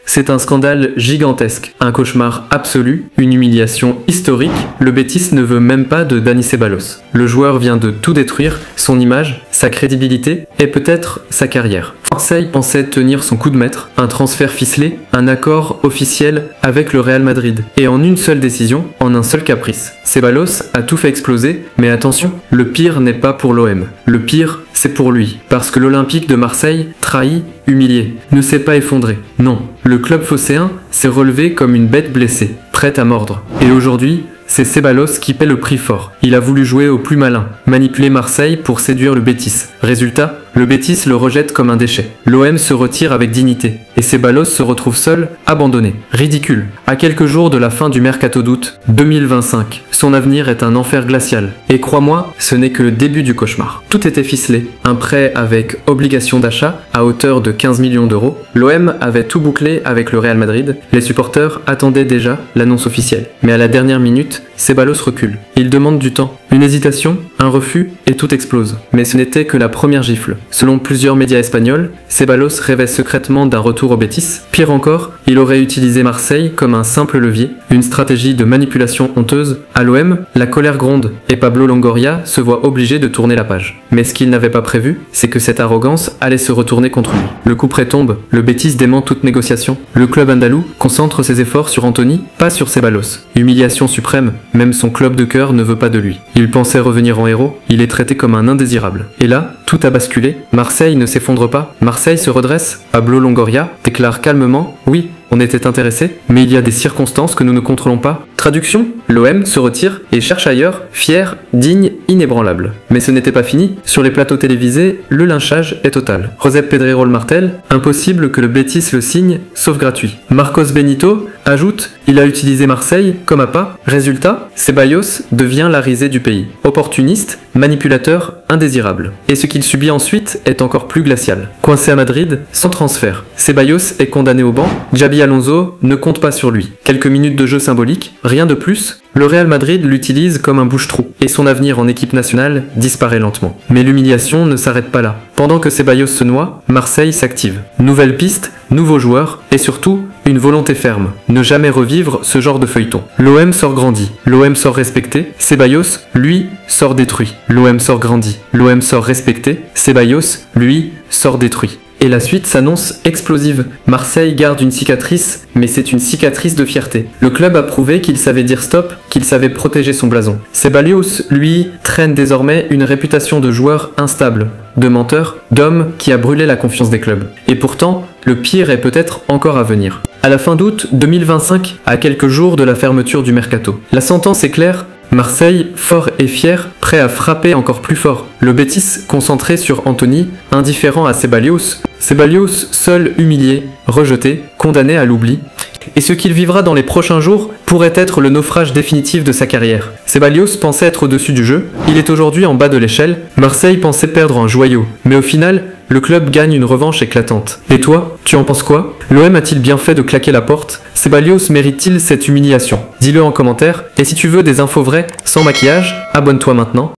C'est un scandale gigantesque, un cauchemar absolu, une humiliation historique. Le Betis ne veut même pas de Dani Ceballos. Le joueur vient de tout détruire, son image, sa crédibilité et peut-être sa carrière. Marseille pensait tenir son coup de maître, un transfert ficelé, un accord officiel avec le Real Madrid. Et en une seule décision, en un seul caprice. Ceballos a tout fait exploser, mais attention, le pire n'est pas pour l'OM. Le pire, c'est pour lui. Parce que l'Olympique de Marseille, trahi, humilié, ne s'est pas effondré. Non, le club phocéen s'est relevé comme une bête blessée, prête à mordre. Et aujourd'hui, c'est Ceballos qui paie le prix fort. Il a voulu jouer au plus malin, manipuler Marseille pour séduire le Betis. Résultat, le Betis le rejette comme un déchet. L'OM se retire avec dignité, et Ceballos se retrouve seul, abandonné. Ridicule. À quelques jours de la fin du mercato d'août 2025, son avenir est un enfer glacial. Et crois-moi, ce n'est que le début du cauchemar. Tout était ficelé. Un prêt avec obligation d'achat à hauteur de 15 millions d'euros. L'OM avait tout bouclé avec le Real Madrid. Les supporters attendaient déjà l'annonce officielle. Mais à la dernière minute, Ceballos recule. Il demande du temps. Une hésitation, un refus, et tout explose. Mais ce n'était que la première gifle. Selon plusieurs médias espagnols, Ceballos rêvait secrètement d'un retour au Betis. Pire encore, il aurait utilisé Marseille comme un simple levier, une stratégie de manipulation honteuse. À l'OM, la colère gronde, et Pablo Longoria se voit obligé de tourner la page. Mais ce qu'il n'avait pas prévu, c'est que cette arrogance allait se retourner contre lui. Le coup près tombe, le Betis dément toute négociation. Le club andalou concentre ses efforts sur Anthony, pas sur Ceballos. Humiliation suprême, même son club de cœur ne veut pas de lui. Il pensait revenir en héros, il est traité comme un indésirable. Et là, tout a basculé. Marseille ne s'effondre pas, Marseille se redresse. Pablo Longoria déclare calmement « Oui, on était intéressé, mais il y a des circonstances que nous ne contrôlons pas. » Traduction, l'OM se retire et cherche ailleurs, fier, digne, inébranlable. Mais ce n'était pas fini. Sur les plateaux télévisés, le lynchage est total. Josep Pedrero le martèle, impossible que le Betis le signe, sauf gratuit. Marcos Benito ajoute, il a utilisé Marseille comme appât. Résultat, Ceballos devient la risée du pays. Opportuniste, manipulateur, indésirable. Et ce qu'il subit ensuite est encore plus glacial. Coincé à Madrid, sans transfert. Ceballos est condamné au banc, Xabi Alonso ne compte pas sur lui. Quelques minutes de jeu symbolique, rien de plus. Le Real Madrid l'utilise comme un bouche-trou, et son avenir en équipe nationale disparaît lentement. Mais l'humiliation ne s'arrête pas là. Pendant que Ceballos se noie, Marseille s'active. Nouvelle piste, nouveaux joueurs, et surtout, une volonté ferme. Ne jamais revivre ce genre de feuilleton. L'OM sort grandi, l'OM sort respecté, Ceballos, lui, sort détruit. L'OM sort grandi, l'OM sort respecté, Ceballos, lui, sort détruit. Et la suite s'annonce explosive. Marseille garde une cicatrice, mais c'est une cicatrice de fierté. Le club a prouvé qu'il savait dire stop, qu'il savait protéger son blason. Ceballos, lui, traîne désormais une réputation de joueur instable, de menteur, d'homme qui a brûlé la confiance des clubs. Et pourtant, le pire est peut-être encore à venir. À la fin d'août 2025, à quelques jours de la fermeture du mercato, la sentence est claire. Marseille, fort et fier, prêt à frapper encore plus fort. Le Betis concentré sur Anthony, indifférent à Ceballos. Ceballos, seul humilié, rejeté, condamné à l'oubli. Et ce qu'il vivra dans les prochains jours pourrait être le naufrage définitif de sa carrière. Ceballos pensait être au-dessus du jeu, il est aujourd'hui en bas de l'échelle. Marseille pensait perdre un joyau, mais au final, le club gagne une revanche éclatante. Et toi, tu en penses quoi? L'OM a-t-il bien fait de claquer la porte? Ceballos mérite-t-il cette humiliation? Dis-le en commentaire, et si tu veux des infos vraies, sans maquillage, abonne-toi maintenant.